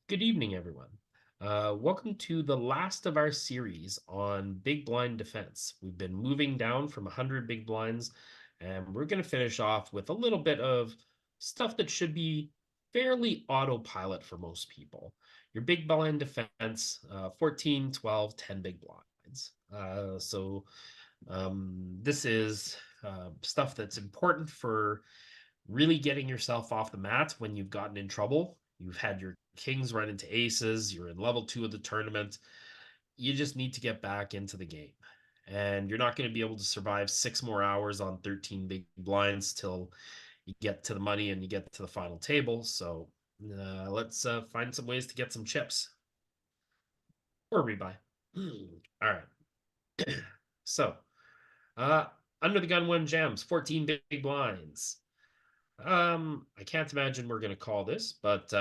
Good evening, everyone. Welcome to the last of our series on big blind defense. We've been moving down from 100 big blinds, and we're going to finish off with a little bit of stuff that should be fairly autopilot for most people. Your big blind defense, 14, 12, 10 big blinds. This is stuff that's important for really getting yourself off the mat when you've gotten in trouble. You've had your kings run into aces, you're in level 2 of the tournament. You just need to get back into the game. And you're not going to be able to survive 6 more hours on 13 big blinds till you get to the money and you get to the final table. So let's find some ways to get some chips or rebuy. All right. So, uh, under the gun one jams, 14 big blinds. I can't imagine we're going to call this, but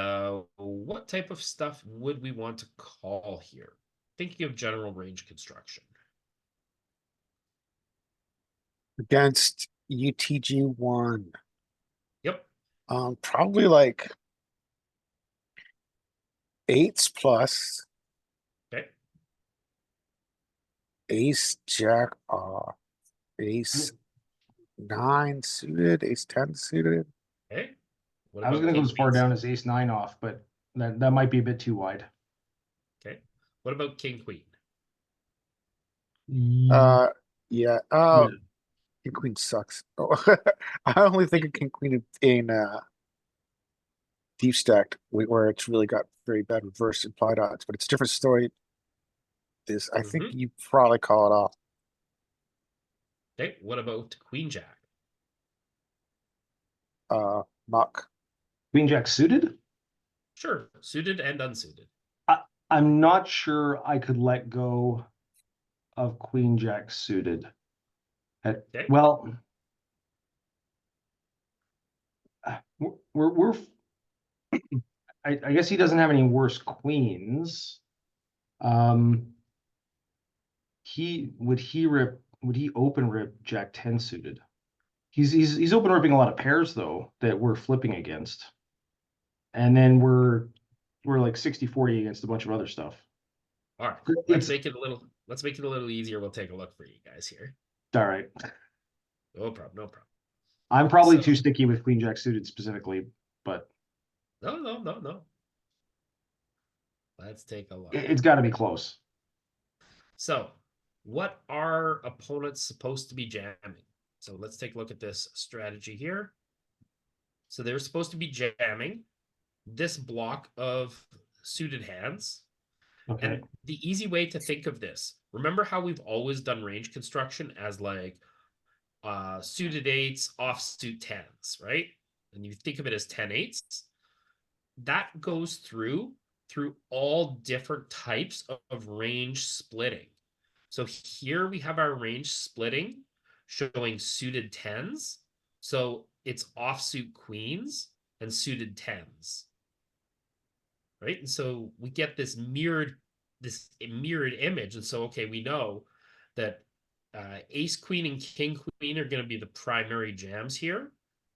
what type of stuff would we want to call here? Thinking of general range construction. Against UTG1. Yep. Probably like eights plus Okay. ace jack off, ace nine suited, ace 10 suited. Okay. What I was about going to go king as far queens? down as ace nine off, but that might be a bit too wide. Okay. What about king queen? Uh yeah. Yeah. King queen sucks. Oh, I only think of king queen in deep stacked where it's really got very bad reverse implied odds, but it's a different story. This I think Mm-hmm. you probably call it off. Okay. What about queen jack? Muck. Queen jack suited? Sure. Suited and unsuited. I'm not sure I could let go of queen jack suited. Okay. Well, we're I guess he doesn't have any worse queens. Um, would he open rip jack 10 suited? He's open ripping a lot of pairs though that we're flipping against. And then we're like 60-40 against a bunch of other stuff. All right. It's Let's make it a little easier. We'll take a look for you guys here. all right. No problem. No problem. I'm probably So, too sticky with queen jack suited specifically, but no. Let's take a look. it's got to be close. So, what are opponents supposed to be jamming? So let's take a look at this strategy here. So they're supposed to be jamming this block of suited hands. Okay. And the easy way to think of this, remember how we've always done range construction as like suited eights, offsuit tens, right? And you think of it as 10-8s. That goes through all different types of range splitting. So here we have our range splitting showing suited tens. So it's offsuit queens and suited tens. Right. And so we get this mirrored image. And so, okay, we know that ace queen and king queen are going to be the primary jams here.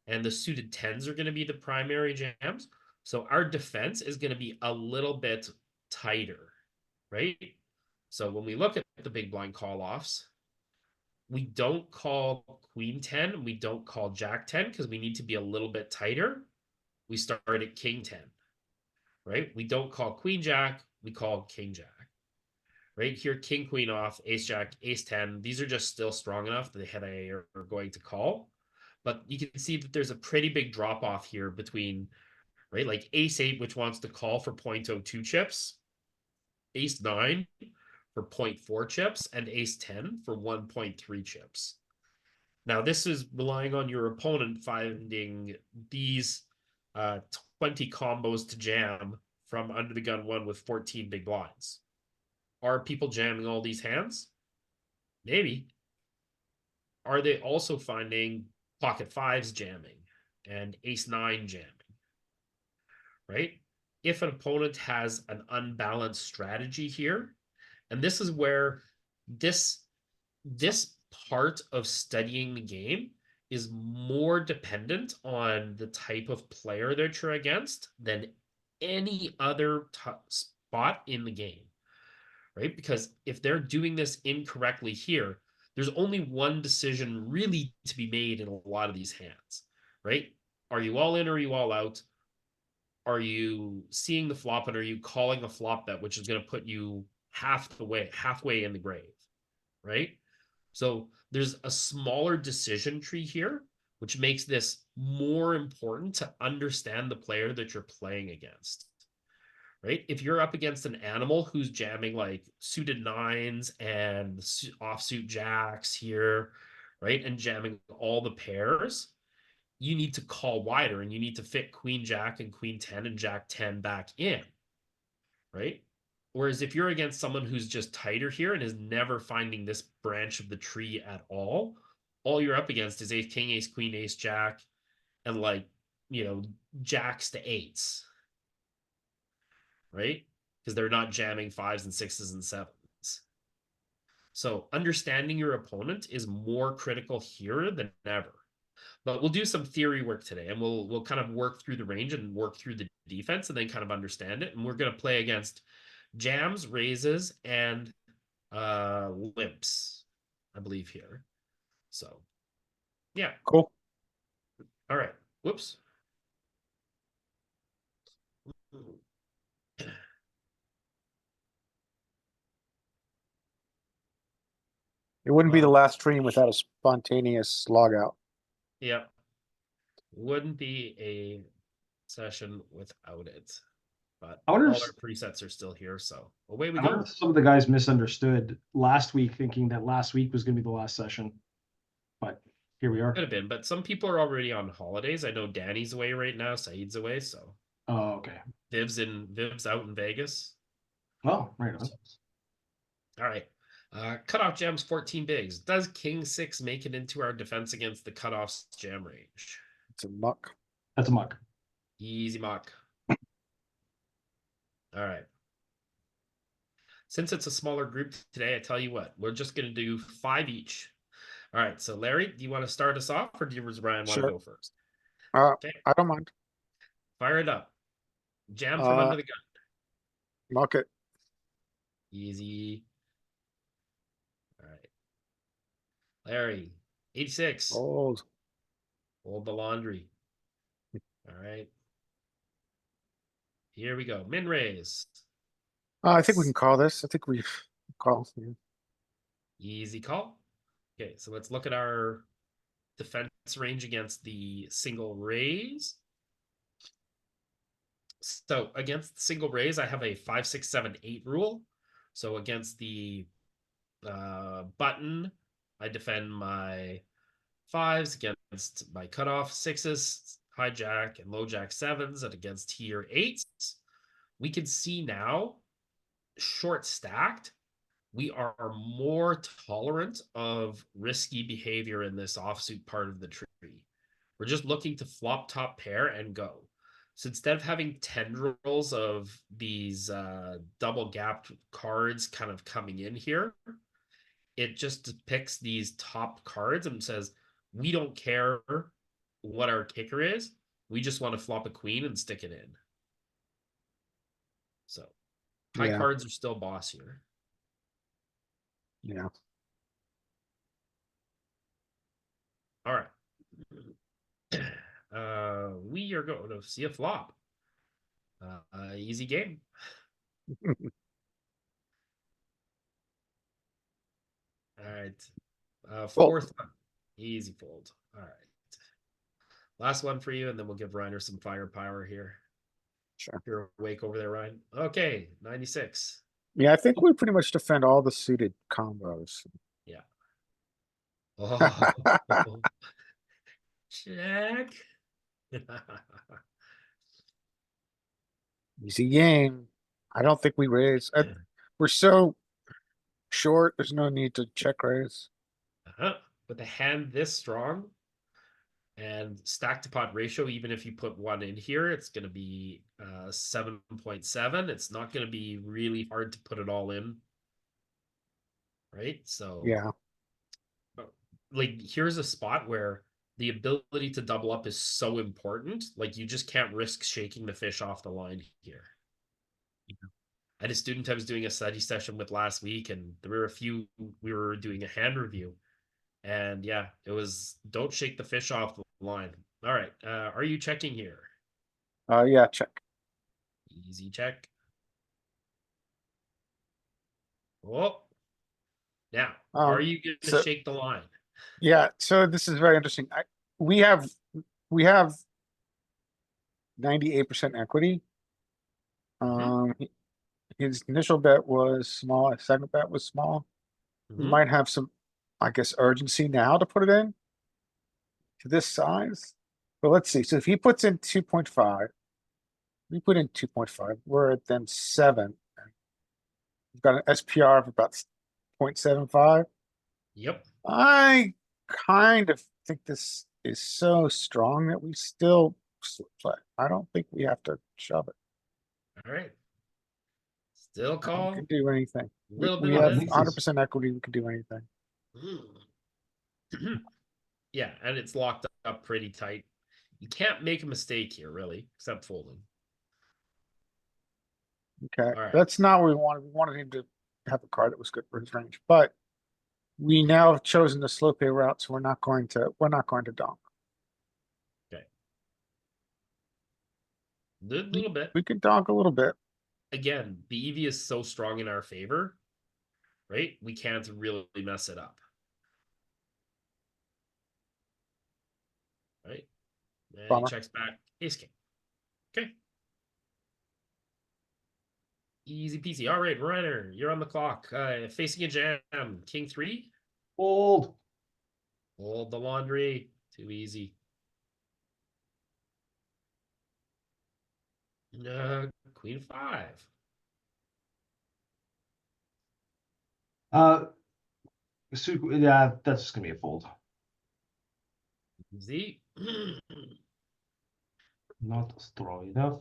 And the suited tens are going to be the primary jams. So our defense is going to be a little bit tighter. Right. So when we look at the big blind call offs, we don't call queen 10, we don't call jack 10 because we need to be a little bit tighter. We start at king 10, right? We don't call queen jack, we call king jack. Right here, king queen off, ace jack, ace 10. These are just still strong enough that they are going to call. But you can see that there's a pretty big drop off here between, right, like ace 8, which wants to call for 0.02 chips, ace 9 for 0.4 chips, and ace 10 for 1.3 chips. Now, this is relying on your opponent finding these 20 combos to jam from under the gun one with 14 big blinds. Are people jamming all these hands? Maybe. Are they also finding pocket fives jamming and ace 9 jamming? Right? If an opponent has an unbalanced strategy here, and this is where this part of studying the game is more dependent on the type of player that you're against than any other spot in the game, right? Because if they're doing this incorrectly here, there's only one decision really to be made in a lot of these hands, right? Are you all in or are you all out? Are you seeing the flop and are you calling a flop bet, which is going to put you halfway in the grave, right? So there's a smaller decision tree here, which makes this more important to understand the player that you're playing against, right? If you're up against an animal who's jamming like suited nines and offsuit jacks here, right, and jamming all the pairs, you need to call wider and you need to fit queen jack and queen 10 and jack 10 back in, right? Whereas if you're against someone who's just tighter here and is never finding this branch of the tree at all you're up against is ace, king, ace, queen, ace, jack, and like, jacks to eights, right? Because they're not jamming fives and sixes and sevens. So understanding your opponent is more critical here than ever. But we'll do some theory work today, and we'll kind of work through the range and work through the defense, and then kind of understand it. And we're going to play against jams, raises, and limps, I believe here. So, yeah. Cool. All right. Whoops. It wouldn't be the last stream without a spontaneous logout. Yeah. Wouldn't be a session without it. But I all wonder our if, presets are still here, so away we I wonder go. if some of the guys misunderstood last week, thinking that last week was going to be the last session. But here we are. Could have been, but some people are already on holidays. I know Danny's away right now, Saeed's away, so Oh, okay. Viv's out in Vegas. Well, right on. All right. Cutoff jams 14 bigs. Does King 6 make it into our defense against the cutoff's jam range? It's a muck. That's a muck. Easy mock. All right. Since it's a smaller group today, I tell you what, we're just going to do 5 each. All right. So, Larry, do you want to start us off or does Brian want to Sure. go first? Okay. I don't mind. Fire it up. Jam from under the gun. Muck it. Easy. All right. Larry, 86. Old. Hold the laundry. All right. Here we go. Min raise. I think we can call this. I think we've called. Yeah. Easy call. Okay, so let's look at our defense range against the single raise. So against single raise, I have a 5, 6, 7, 8 rule. So against the button, I defend my 5s against my cutoff 6s, hijack and low jack 7s, and against tier 8s. We can see now, short stacked, we are more tolerant of risky behavior in this offsuit part of the tree. We're just looking to flop top pair and go. So instead of having tendrils of these double gapped cards kind of coming in here, it just depicts these top cards and says, we don't care what our kicker is. We just want to flop a queen and stick it in. So high cards are still boss here. Yeah. All right. We are going to see a flop. Easy game. All right. Fourth one. Easy fold. All right. Last one for you, and then we'll give Reiner some firepower here. Sure. You're awake over there, Ryan. Okay, 96. Yeah, I think we pretty much defend all the suited combos. Yeah. Oh. Check. Easy game. I don't think we raise. We're so short. There's no need to check raise. With a hand this strong and stack to pot ratio, even if you put one in here, it's going to be 7.7. It's not going to be really hard to put it all in. Right? So, yeah. Like, here's a spot where the ability to double up is so important. Like you just can't risk shaking the fish off the line here. I had a student I was doing a study session with last week, and there were a few, we were doing a hand review. And yeah, it was don't shake the fish off the line. All right. Are you checking here? Yeah, check. Easy check. Oh, now are you going to so- shake the line? Yeah, so this is very interesting. We have 98% equity. His initial bet was small, his second bet was small. We Mhm. might have some, I guess, urgency now to put it in to this size. But let's see. So if he puts in 2.5, we put in 2.5, we're at then 7. We've got an SPR of about 0.75. Yep. I kind of think this is so strong that we still play. I don't think we have to shove it. All right. Still We call. can do anything. Little We bit have of this. 100% equity. We can do anything. Yeah, and it's locked up pretty tight. You can't make a mistake here, really, except folding. Okay, All right. that's not what we wanted. We wanted him to have a card that was good for his range, but we now have chosen the slow pay route, so we're not going to donk. Little bit. We can donk a little bit. Again, the EV is so strong in our favor, right? We can't really mess it up. Right? And he Bummer. checks back ace king. Okay. Easy peasy. All right, Reiner, you're on the clock. Facing a jam. King 3. Fold. Hold the laundry. Too easy. Queen 5. Yeah, that's just gonna be a fold. Easy. Not strong enough.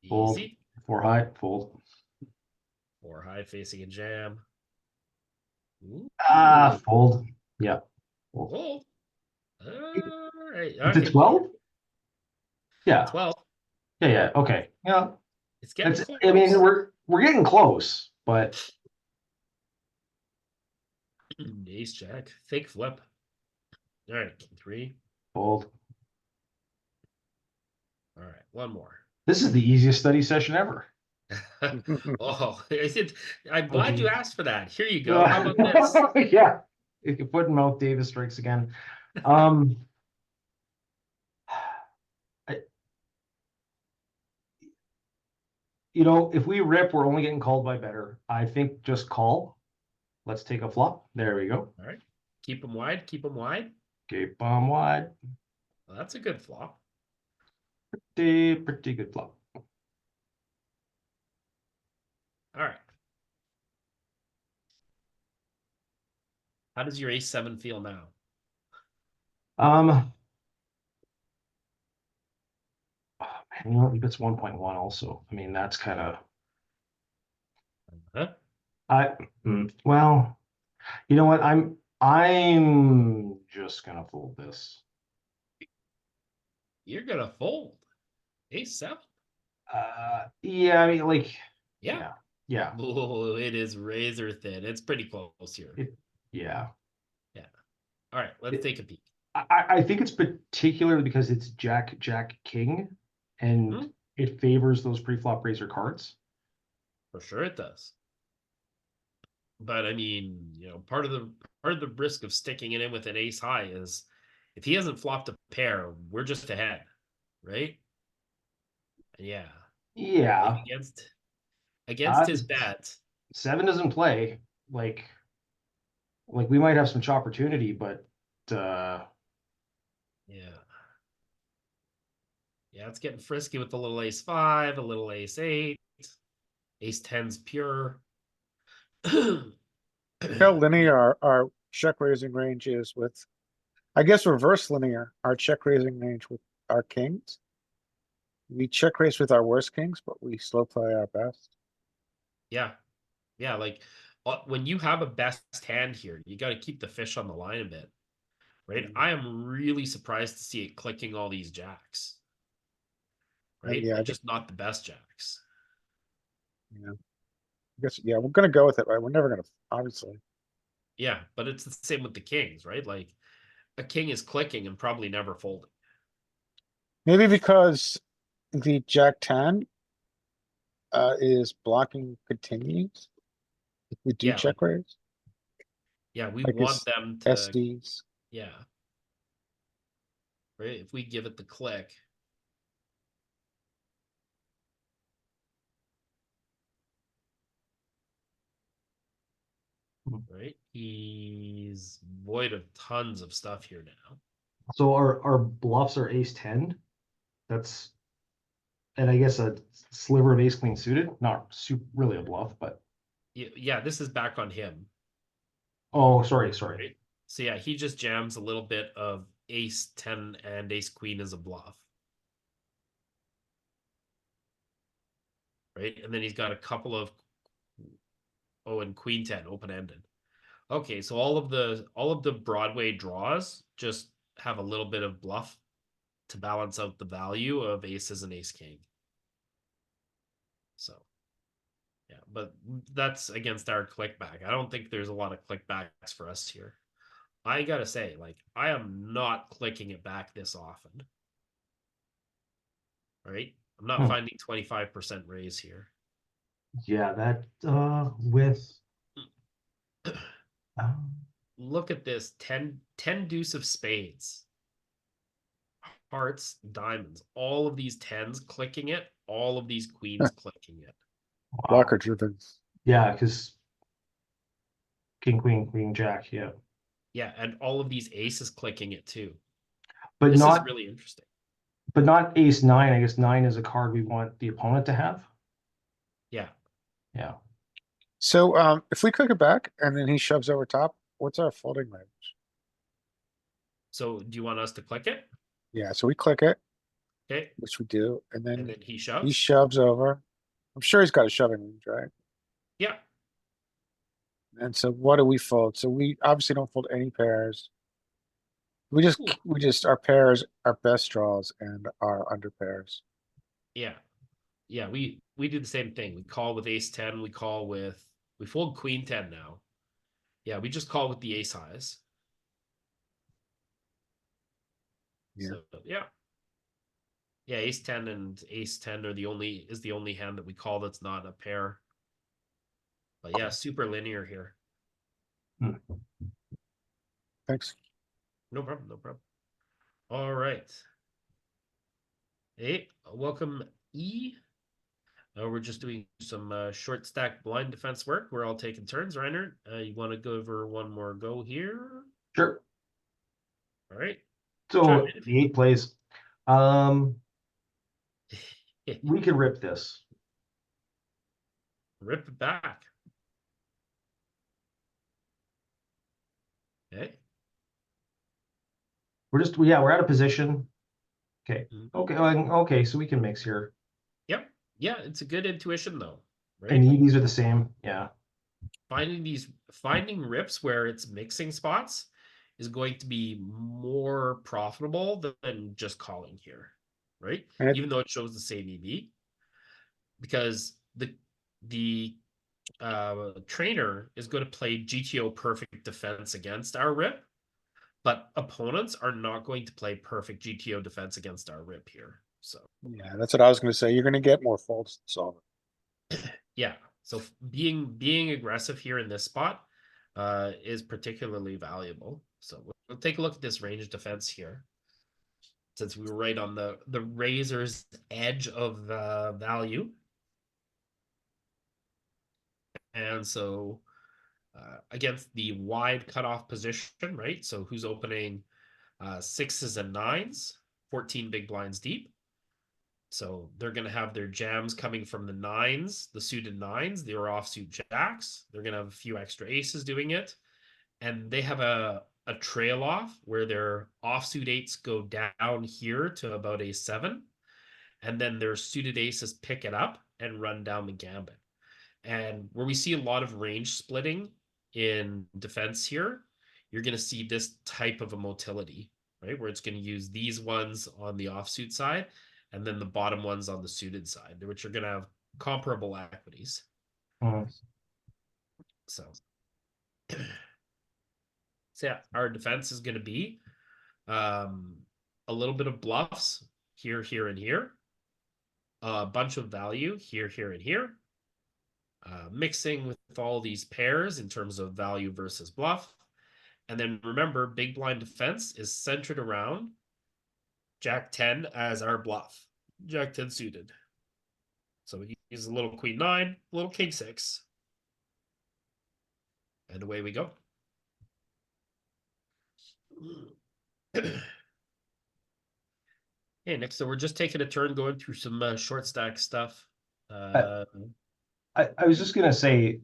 Fold. Easy. 4 high, fold. 4 high facing a jam. Ooh. Fold. Yeah. Fold. Fold. All right. Is it Okay. 12? Yeah. 12. Yeah. Okay. Yeah. It's getting That's, close. I mean, we're getting close, but Ace jack. Fake flip. All right. King 3. fold. All right. One more. This is the easiest study session ever. Oh, I'm glad geez. you asked for that. Here you go. How about this? Yeah. If you put in mouth, Davis strikes again. I- if we rip, we're only getting called by better. I think just call. Let's take a flop. There we go. All right. Keep them wide. Keep them wide. Keep bomb wide. Well, that's a good flop. Pretty good flop. All right. How does your ace 7 feel now? Oh, man, he gets 1.1 also. I mean, that's kind of Huh? well, you know what? I'm just gonna fold this. You're gonna fold. Ace 7. Yeah, I mean, like, Yeah. yeah. Oh, it is razor thin. It's pretty close here. Yeah. All right, let's take a peek. I think it's particularly because it's Jack King, and it favors those pre-flop raiser cards. For sure it does. But I mean, part of the risk of sticking it in with an ace high is if he hasn't flopped a pair, we're just ahead, right? Yeah. Yeah. Like against his bet. 7 doesn't play. Like we might have some opportunity, but Yeah, it's getting frisky with the little ace 5, a little ace 8, ace 10's pure. How linear our check raising range is with, I guess, reverse linear, our check raising range with our kings. We check raise with our worst kings, but we slow play our best. Yeah. Like when you have a best hand here, you got to keep the fish on the line a bit. right? I am really surprised to see it clicking all these jacks, right? yeah, I And think, just not the best jacks. yeah. I guess, yeah, we're gonna go with it, right? We're never gonna, obviously. Yeah, but it's the same with the kings, right? Like a king is clicking and probably never folding. Maybe because the Jack 10 is blocking continues. If we do Yeah, like check raise, yeah, we like want his them to SDs. yeah. Right? If we give it the click. Right? He's void of tons of stuff here now. So our bluffs are ace 10. That's, and I guess a sliver of ace queen suited. Not really a bluff, but Yeah, this is back on him. oh, sorry. Right? So yeah, he just jams a little bit of ace 10 and ace queen as a bluff. Right? And then he's got a couple of and queen 10 open-ended. Okay, so all of the Broadway draws just have a little bit of bluff to balance out the value of aces and ace king. So yeah, but that's against our clickback. I don't think there's a lot of clickbacks for us here. I gotta say, like, I am not clicking it back this often. Right? I'm not finding 25% raise here. Yeah, that with Look at this 10 deuce of spades. Hearts, diamonds, all of these tens clicking it, all of these queens clicking it. Blocker driven. Yeah, because king, queen, jack. Yeah, Yeah, and all of these aces clicking it too. but This not is really interesting. but not ace 9. I guess 9 is a card we want the opponent to have. Yeah. Yeah. So if we click it back and then he shoves over top, what's our folding range? So do you want us to click it? Yeah, so we click it, Okay. which we do, and And then then he he shoves. shoves over. I'm sure he's got a shoving range, right? Yeah. And so what do we fold? So we obviously don't fold any pairs. We just our pairs, our best draws and our under pairs. Yeah. Yeah. We do the same thing. We call with ace 10. We fold queen 10 now. Yeah. We just call with the ace highs. Yeah. So yeah. Yeah, ace 10 and ace 10 are the only hand that we call that's not a pair. But yeah, super linear here. Thanks. No problem, no problem. All right. Hey, welcome E. We're just doing some short stack blind defense work. We're all taking turns, Reiner. You want to go over one more go here? Sure. All right. So the 8 plays. We can rip this. Rip it back. Okay. We're out of position. Okay. Mhm. Okay, so we can mix here. Yep. Yeah, it's a good intuition though, right? And EVs are the same. Yeah. Finding rips where it's mixing spots is going to be more profitable than just calling here, right? And Even though it shows the same EV, because the trainer is going to play GTO perfect defense against our rip, but opponents are not going to play perfect GTO defense against our rip here. So yeah, that's what I was gonna say. You're gonna get more folds than solver. yeah, so being aggressive here in this spot is particularly valuable. So we'll take a look at this range defense here, since we were right on the razor's edge of value. And so against the wide cutoff position, right? So who's opening sixes and nines, 14 big blinds deep. So they're going to have their jams coming from the nines, the suited nines, their offsuit jacks. They're going to have a few extra aces doing it. And they have a trail off where their offsuit eights go down here to about a 7. And then their suited aces pick it up and run down the gambit. And where we see a lot of range splitting in defense here you're going to see this type of a motility, right? Where it's going to use these ones on the offsuit side and then the bottom ones on the suited side, which are going to have comparable equities. Mhm. So, so yeah, our defense is going to be a little bit of bluffs here, here, and here. A bunch of value here, here, and here. Mixing with all these pairs in terms of value versus bluff. And then remember, big blind defense is centered around Jack 10 as our bluff. Jack 10 suited. So we use a little Queen 9, a little King 6. And away we go. Hey, Nick, so we're just taking a turn going through some short stack stuff. I was just gonna say,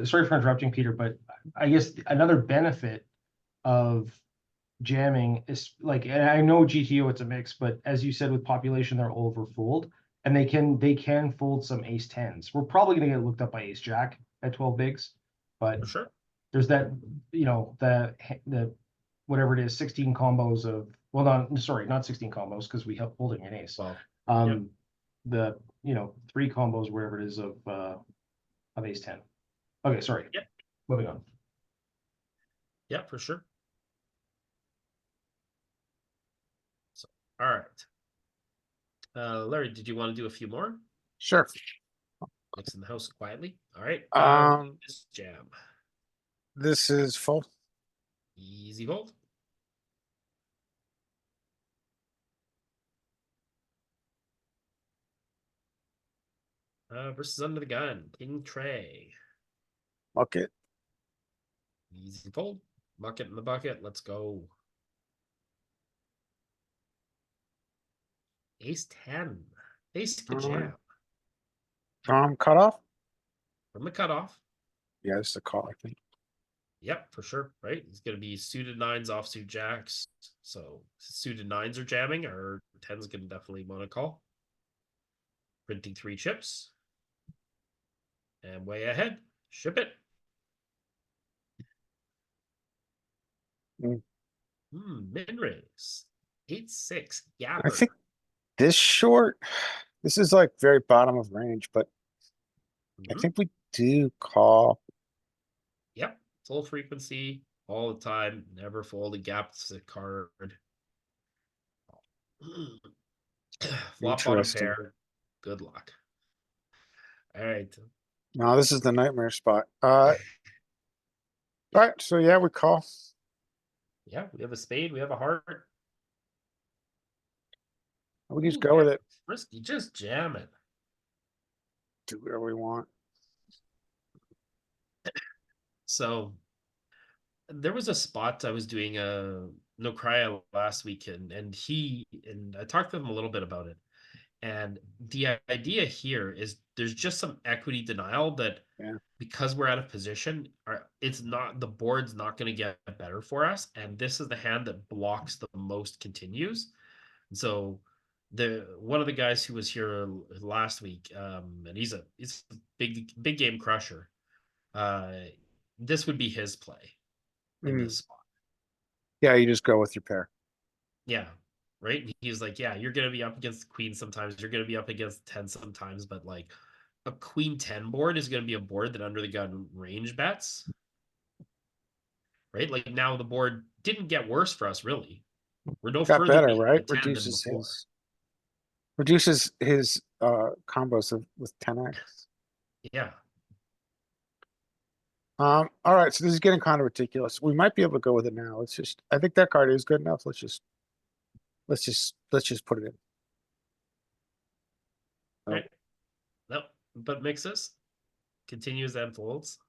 sorry for interrupting, Peter, but I guess another benefit of jamming is like, and I know GTO it's a mix, but as you said with population, they're over fold, and they can fold some ace tens. We're probably gonna get looked up by ace jack at 12 bigs, but For sure. there's that, you know, the whatever it is, 16 combos of, well, not 16 combos because we have holding an ace. Well, The, you know, 3 combos, wherever it is of ace 10. Okay, sorry. Yep. Moving on. yeah, for sure. So, all right. Larry, did you want to do a few more? Sure. Mix in the house quietly. All right. Just jam. This is full. Easy fold. Versus under the gun, King Trey. Okay. Easy fold. Bucket in the bucket. Let's go. Ace 10. Ace could jam. Cut off. From the cutoff. Yeah, this is a call, I think. Yep, for sure. Right. It's going to be suited nines, offsuit jacks. So suited nines are jamming. Our 10's going to definitely want to call. Printing 3 chips. And way ahead. Ship it. Min raise. 8-6. Yeah. I think this short, this is like very bottom of range, but I think we do call. Yep. Full frequency all the time. Never fold a gap the card. Flop on a Interesting. pair. Good luck. All right. No, this is the nightmare spot. Right, so yeah, we call. Yeah, we have a spade. We have a heart. We just go with it. Risky. Just jam it. Do whatever we want. So there was a spot I was doing a no cryo last weekend, and I talked to him a little bit about it. And the idea here is there's just some equity denial that because we're out of position, the board's not going to get better for us. And this is the hand that blocks the most continues. And so one of the guys who was here last week, and he's a big game crusher. This would be his play in this spot. Yeah, you just go with your pair. Yeah. Right. He's like, yeah, you're gonna be up against the queen sometimes. You're gonna be up against 10 sometimes, but like a queen 10 board is gonna be a board that under the gun range bets. Right? Like now the board didn't get worse for us, really. We're no Got further better, behind right? the 10 than Reduces before. his combos with 10x. Yeah. All right, so this is getting kind of ridiculous. We might be able to go with it now. I think that card is good enough. Let's just put it in. Right. Nope. But mixes. Continues and folds.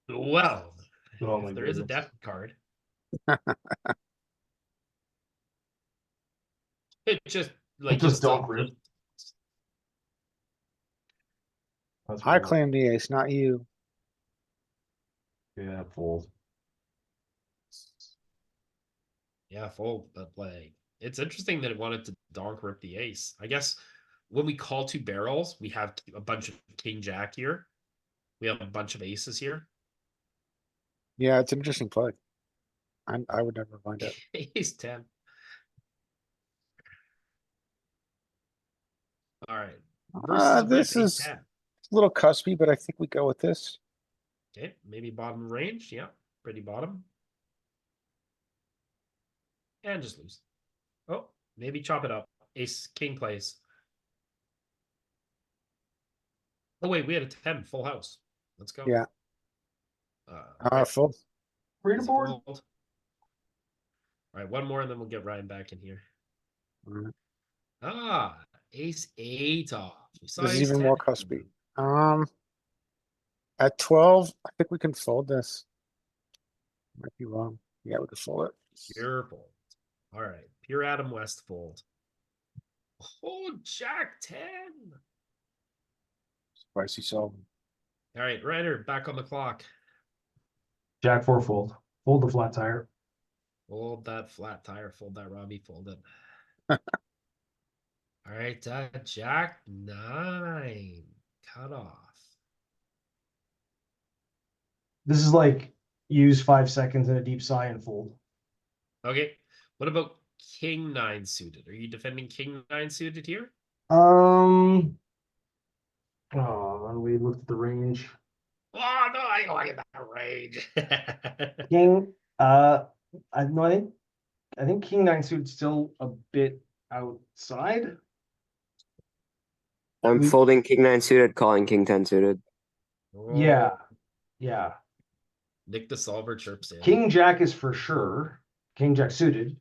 Well, Oh my if there is a goodness. depth card. It just like Just still don't rip. That's I fold. claim the ace, not you. Yeah, fold. Yeah, fold, but like it's interesting that it wanted to donk rip the ace. I guess when we call 2 barrels, we have a bunch of king jack here. We have a bunch of aces here. Yeah, it's an interesting play. I would never mind it. Ace 10. All right. Versus whip, This ace is 10. a little cuspy, but I think we go with this. Okay, maybe bottom range. Yeah, pretty bottom. And just lose. Oh, maybe chop it up. Ace king plays. Oh wait, we had a 10 full house. Let's go. Yeah. Right, Full. Free to easy board. fold. All right, one more and then we'll get Ryan back in here. Alright. Ah, ace 8 off. We saw This is ace even 10 more come cuspy. in. At 12, I think we can fold this. Might be wrong. Yeah, we can fold it. Pure fold. All right, pure Adam West fold. Oh, Jack 10. Spicy solve. All right, Ryder, back on the clock. Jack 4 fold. Fold the flat tire. Fold that flat tire. Fold that Robbie. Fold it. All right, Jack 9. Cut off. This is like use 5 seconds in a deep sigh and fold. Okay. What about King 9 suited? Are you defending King 9 suited here? Oh, we looked at the range. Oh no, I don't like that range. King, I think King 9 suit's still a bit outside. I'm We- folding king 9 suited, calling king 10 suited. Yeah, Oh, yeah. Nick the Solver chirps in. King Jack is for sure. King Jack suited.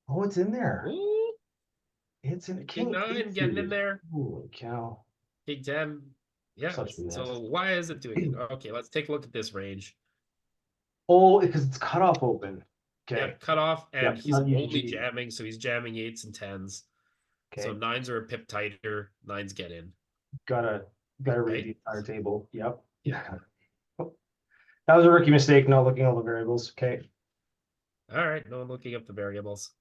Oh, it's in there. Ooh, It's in King 9 8 getting in suited. there. Holy cow. King 10. Yeah. Such a So mess. why is it doing it? Okay, let's take a look at this range. Oh, because it's cut off open. Okay. Yeah, cut off, and Yep, he's not only UGG. jamming, so he's jamming 8s and 10s. Okay. So 9s are a pip tighter. 9s get in. Gotta read Right? the entire table. Yep. Yeah. That was a rookie mistake, not looking at all the variables. Okay. All right, no one looking up the variables.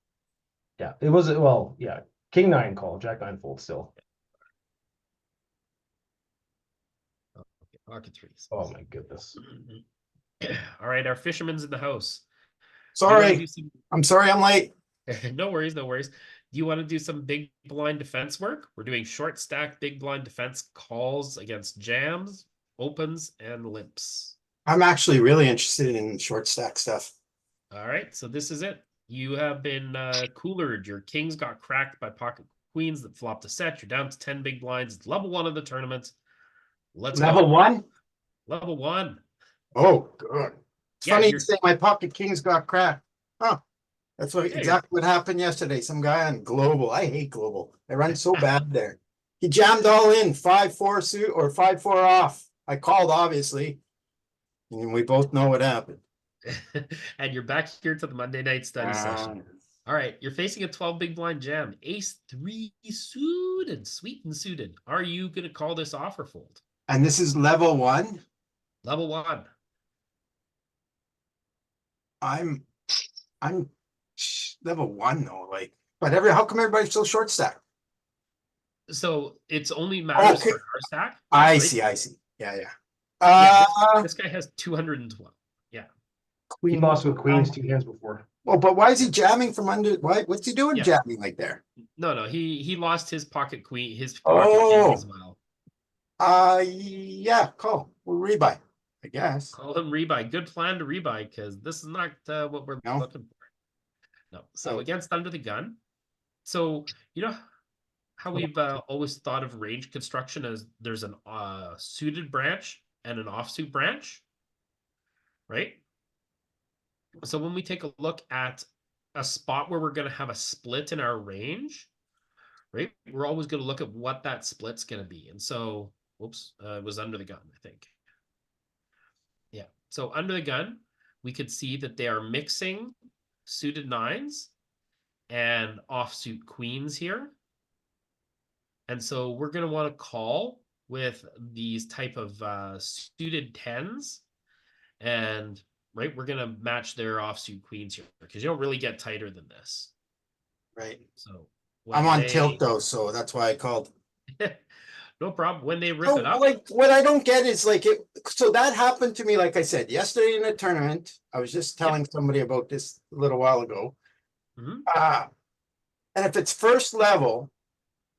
Yeah. It was well, yeah. King 9 call, Jack 9 fold still. Okay, pocket threes. Oh my goodness. All right, our fisherman's in the house. Do you wanna Sorry, do some- I'm sorry I'm late. No worries, no worries. Do you want to do some big blind defense work? We're doing short stack big blind defense calls against jams, opens, and limps. I'm actually really interested in short stack stuff. All right, so this is it. You have been coolered. Your kings got cracked by pocket queens that flopped a set. You're down to 10 big blinds. It's level 1 of the tournament. Let's Level go. 1? Level 1. Oh, good. It's Yeah, funny you you're- say my pocket kings got cracked. Huh. That's what Yeah, exactly what happened yesterday. Some guy on Global. I hate Global. They run so bad there. He jammed all in 5-4 suit or 5-4 off. I called obviously. And we both know what happened. And you're back here to the Monday night study session. All right, you're facing a 12 big blind jam. Ace 3 suited, sweet and suited. Are you going to call this off or fold? And this is level 1. Level 1. I'm level 1 though, like, but how come everybody's so short stack? So it's only matters Okay. for our stack. I right? see. Yeah. Yeah, this guy has 212. Queen lost with queens 2 hands before. Well, but why is he jamming from under? What's he doing Yeah. jamming like there? No, he lost his pocket queen, his pocket king Oh. as well. Yeah, call. We'll rebuy, I guess. Call him rebuy. Good plan to rebuy because this is not what we're No. looking for. No. So Oh. against under the gun. So you know how we've always thought of range construction as there's an suited branch and an offsuit branch, right? So when we take a look at a spot where we're going to have a split in our range, right? We're always going to look at what that split's going to be. And so, whoops, it was under the gun, I think. Yeah. So under the gun, we could see that they are mixing suited 9s and offsuit queens here. And so we're going to want to call with these type of suited 10s, and right, we're going to match their offsuit queens here because you don't really get tighter than this. Right. So I'm when on they- tilt though, so that's why I called. No problem. When they rip So, it up, like, what I don't get is like it, so that happened to me, like I said, yesterday in the tournament. I was just telling somebody about this a little while ago. Mhm. And if it's first level,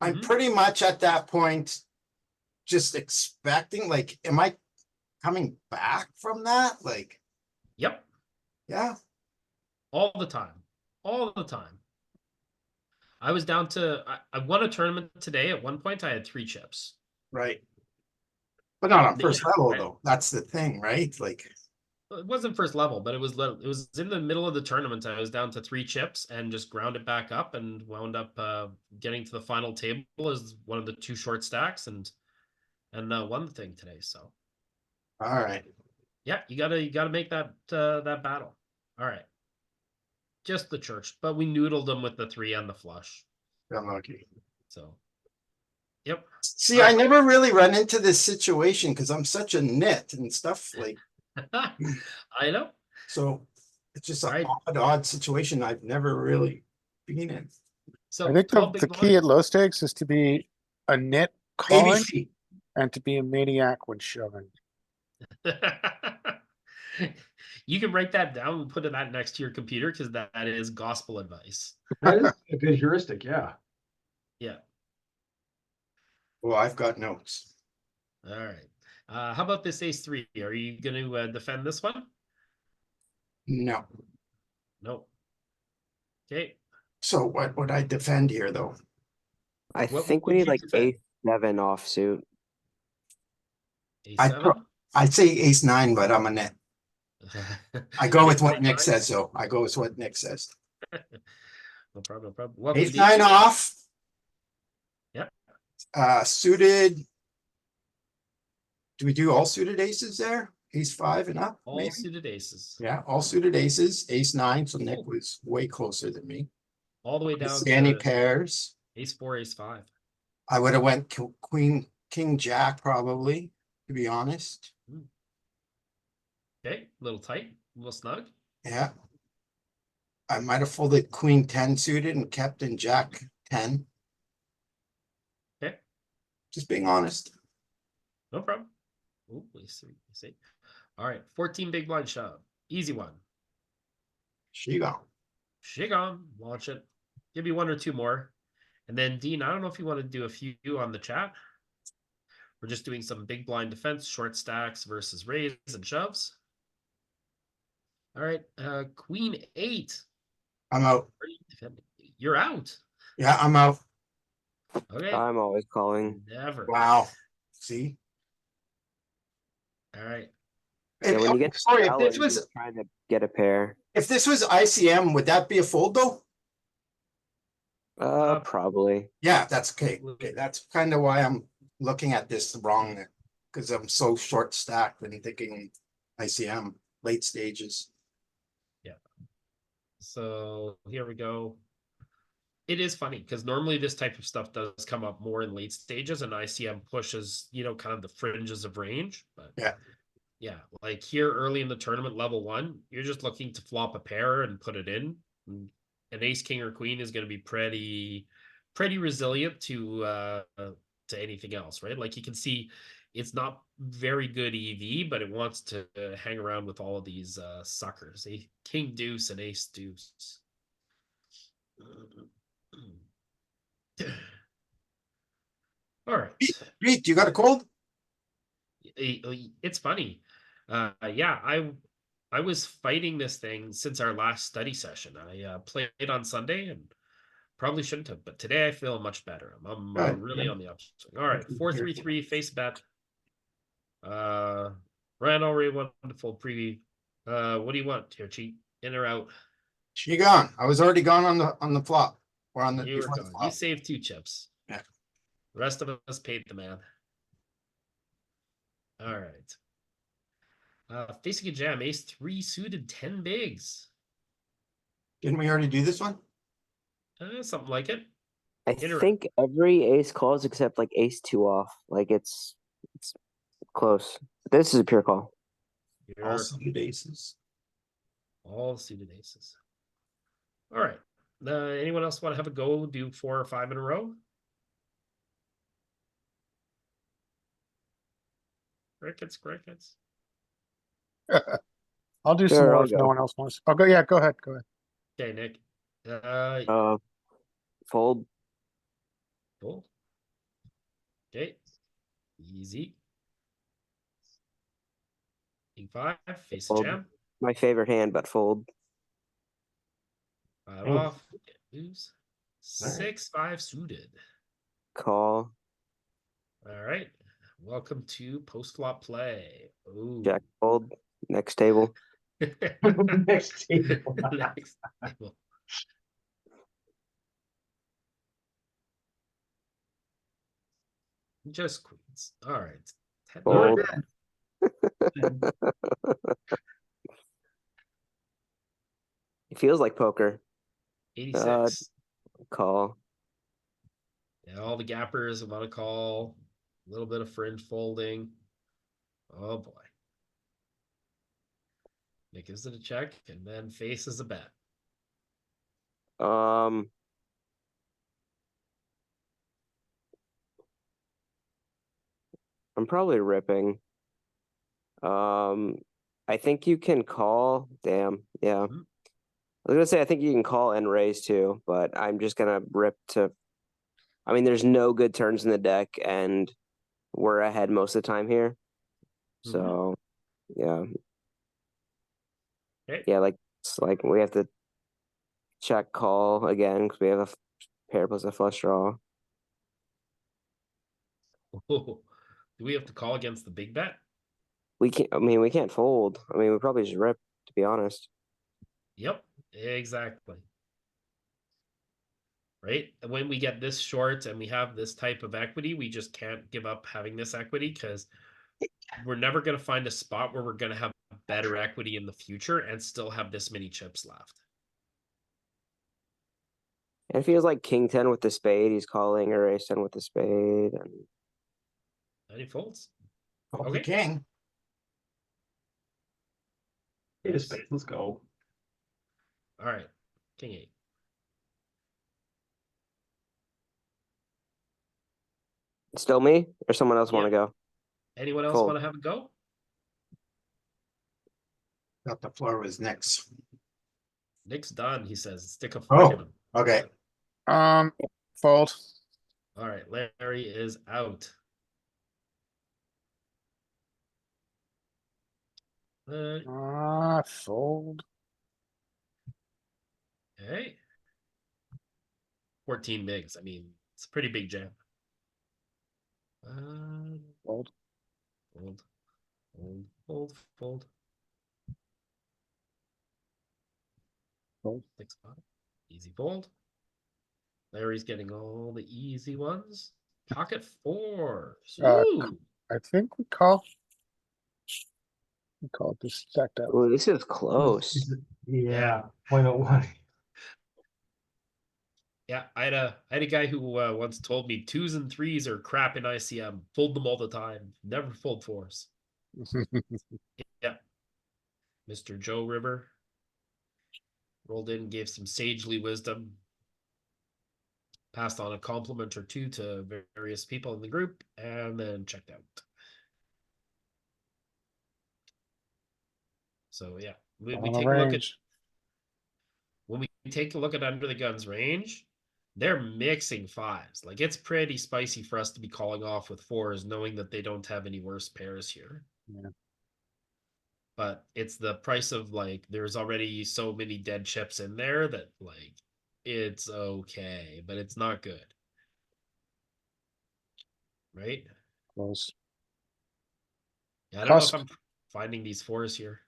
I'm Mhm. pretty much at that point just expecting, like, am I coming back from that? Like, yep, yeah, all the time, all the time. I was down to I won a tournament today. At one point, I had 3 chips. right. But not on Yeah, first level I- though. That's the thing, right? Like, It wasn't first level, but it was in the middle of the tournament. I was down to 3 chips and just ground it back up and wound up getting to the final table as one of the 2 short stacks and won the thing today. So all right. yeah, you gotta make that that battle. All right, just the church, but we noodled them with the 3 and the flush. Unlucky. So yep. See, I never really run into this situation because I'm such a nit and stuff like, I know. so it's just an Right. odd situation I've never really been in. So I think 12 the big key blinds. at low stakes is to be a nit Baby calling feet. and to be a maniac when shoving. You can write that down and put that next to your computer because that is gospel advice. That is a good heuristic, yeah. Yeah. Well, I've got notes. All right. How about this ace 3? Are you going to defend this one? No. No. Okay. So what would I defend here though? I What think we would need you like defend? ace-7 offsuit. Ace I 7? I'd say ace 9, but I'm a net. I go with what Nick Nine? says, so I go with what Nick says. No problem. No problem. Welcome, Ace D. 9 off. Yep. Suited. Do we do all suited aces there? Ace 5 and up, All maybe? suited aces. Yeah, all suited aces, ace 9, so Nick Oh. was way closer than me. All the way down Any to pairs. ace 4, ace 5. I would have went queen, king, jack probably, to be honest. Okay. A little tight, a little snug. Yeah. I might have folded queen 10 suited and kept in jack 10. Okay. Just being honest. No problem. Oh, let's see. All right. 14 big blind shove. Easy one. She gone. Shig on, launch it. Give me 1 or 2 more. And then Dean, I don't know if you want to do a few on the chat. We're just doing some big blind defense, short stacks versus raise and shoves. All right, queen 8. I'm out. Are you defending? You're out. Yeah, I'm out. Okay. I'm always calling. Never. Wow. See? All right. Yeah, when you get Sorry, if shallow, this was you're trying to get a pair. ICM, would that be a fold though? Probably. Yeah, that's okay. Okay, that's kind of why I'm looking at this wrong, because I'm so short stacked and thinking ICM late stages. So here we go. It is funny because normally this type of stuff does come up more in late stages, and ICM pushes, kind of the fringes of range. But yeah, like here early in the tournament, level 1, you're just looking to flop a pair and put it in. And an ace, king, or queen is going to be pretty resilient to anything else, right? Like you can see, it's not very good EV, but it wants to hang around with all of these suckers. A king deuce and ace deuce. All right. Pete, you got a cold? It's funny. Yeah, I was fighting this thing since our last study session. I played on Sunday and probably shouldn't have, but today I feel much better. I'm Good, really good. on the upswing. All right, 4-3-3 face bet. Ryan already wonderful preview. What do you want here, cheat? In or out? She gone. I was already gone on the flop. Or on the You were before the gone. You flop. saved 2 chips. Yeah. The rest of us paid the man. All right. Facing a jam, ace 3 suited, 10 bigs. Didn't we already do this one? Something like it. I Interact. think every ace calls except like ace-2 off. Like it's close. This is a pure call. You're All suited aces. all suited aces. All right. Anyone else want to have a go? Do 4 or 5 in a row? Crickets, crickets. I'll do some Sure, more I'll if no go. one else wants. I'll go. Yeah, go ahead. Go ahead. Okay, Nick. Fold. Fold. Okay. Easy. King 5, face Fold. jam. My favorite hand, but fold. 5 Oh. off. Lose. All right. 6-5 suited. Call. All right. Welcome to post flop play. Ooh. Jack fold. Next table. Next table. Next table. Just queens. All right. 10 Fold. It feels like poker. 86. Call. And all the gappers want to call. A little bit of fringe folding. Oh boy. Nick gives it a check and then faces a bet. I'm probably ripping. I think you can call. Damn. Yeah. Mhm. I was gonna say I think you can call and raise too, but I'm just gonna rip to. I mean, there's no good turns in the deck, and we're ahead most of the time here. So, yeah, Okay. yeah, like it's like we have to check call again because we have a pair plus a flush draw. Do we have to call against the big bet? We can't. I mean, we can't fold. I mean, we probably just rip. To be honest. Yep, exactly. Right? And when we get this short and we have this type of equity, we just can't give up having this equity because we're never going to find a spot where we're going to have better equity in the future and still have this many chips left. It feels like King 10 with the spade. He's calling, or Ace 10 with the spade, and And he folds. Call Okay. the king. Eight of spades. Let's go. All right. King 8. still me, or someone else want to go. Anyone else Fold. want to have a go? Thought the floor was next. Nick's done, he says. Stick a fork in him. Okay. Fold. All right. Larry is out. Fold. Okay. 14 bigs. I mean, it's a pretty big jam. Fold. Fold. Fold. Fold. Fold. Fold. 6-5. Easy fold. Larry's getting all the easy ones. Pocket 4s. Ooh. I think we call. We call this stacked up. Ooh, this is close. Yeah. 0.01. Yeah, I had a guy who once told me 2s and 3s are crap in ICM. Fold them all the time. Never fold 4s. Yeah. Mr. Joe River rolled in, gave some sagely wisdom, passed on a compliment or two to various people in the group, and then checked out. So yeah, we On take a look at range. when we take a look at under the guns range, they're mixing 5s. Like it's pretty spicy for us to be calling off with 4s, knowing that they don't have any worse pairs here. Yeah. But it's the price of like there's already so many dead chips in there that like it's okay, but it's not good. Right? Close. Yeah, I don't know Cusp. if I'm finding these 4s here.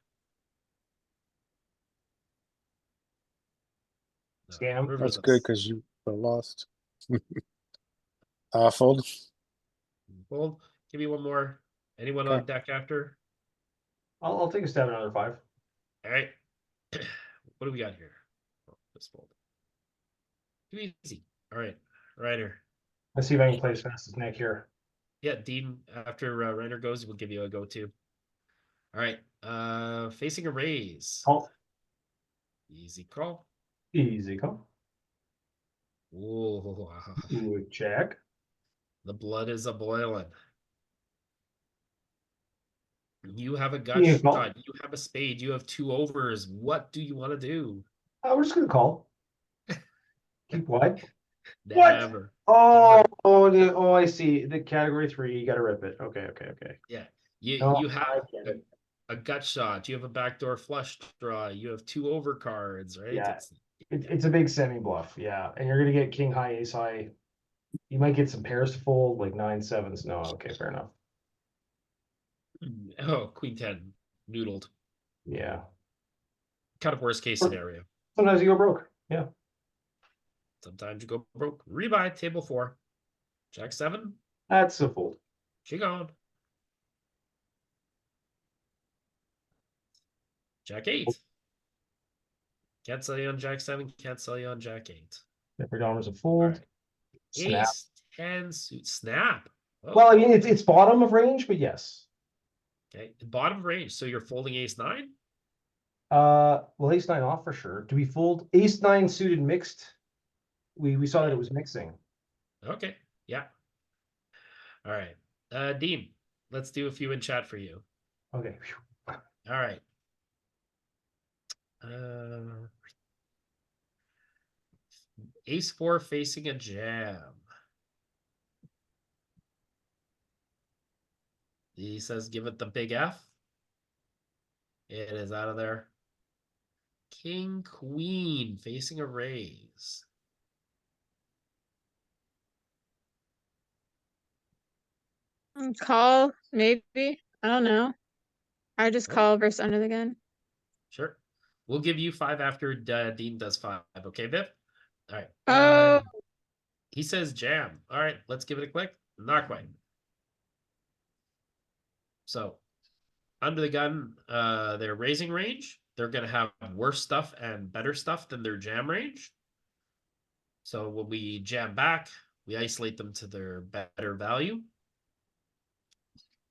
No, Scam. River That's does. good because you were lost. Fold. Fold. Give me one more. Anyone Okay. on deck after? I'll take a stab at another 5. All right. What do we got here? Oh, just fold. Too easy. All right. Reiner. Let's see if I can play as fast as Nick here. Yeah, Dean, after Reiner goes, we'll give you a go too. All right. Facing a raise. Call. Easy call. Easy call. Ooh, Ooh, check. the blood is a boiling. You have a gut Yeah, call. shot. You have a spade. You have 2 overs. What do you want to do? We're just gonna call. Keep wide. What? Never. Oh, I see. The category 3, you gotta rip it. Okay. Yeah. You No, you I have get it. a gut shot. You have a backdoor flush draw. You have 2 over cards, right? Yeah. It's a big semi bluff, yeah. And you're gonna get king high, ace high. You might get some pairs to fold, like 9-7s. No, okay, fair enough. Oh, queen 10 noodled. Yeah. Kind of worst case Or- scenario. Sometimes you go broke. Yeah. Sometimes you go broke. Rebuy table 4. Jack 7. That's a fold. She gone. Jack 8. Can't sell you on Jack 7. Can't sell you on Jack 8. Never dollars a All fold. right. Snap. Ace 10 suit. Snap. Oh, Well, I mean, it's bottom of range, but yes. okay. Bottom range. So you're folding ace 9? Well, ace 9 off for sure. Do we fold ace 9 suited mixed? We saw that it was mixing. Okay. Yeah. All right. Dean, let's do a few in chat for you. Okay. All right. Ace 4 facing a jam. He says, give it the big F. It is out of there. King, queen facing a raise. Call, maybe. I don't know. I just Oh. call versus under the gun. Sure. We'll give you 5 after Dean does 5. Okay, Viv? All right. Oh, He says jam. All right, let's give it a click. Not quite. So, under the gun, their raising range, they're going to have worse stuff and better stuff than their jam range. So, when we jam back, we isolate them to their better value.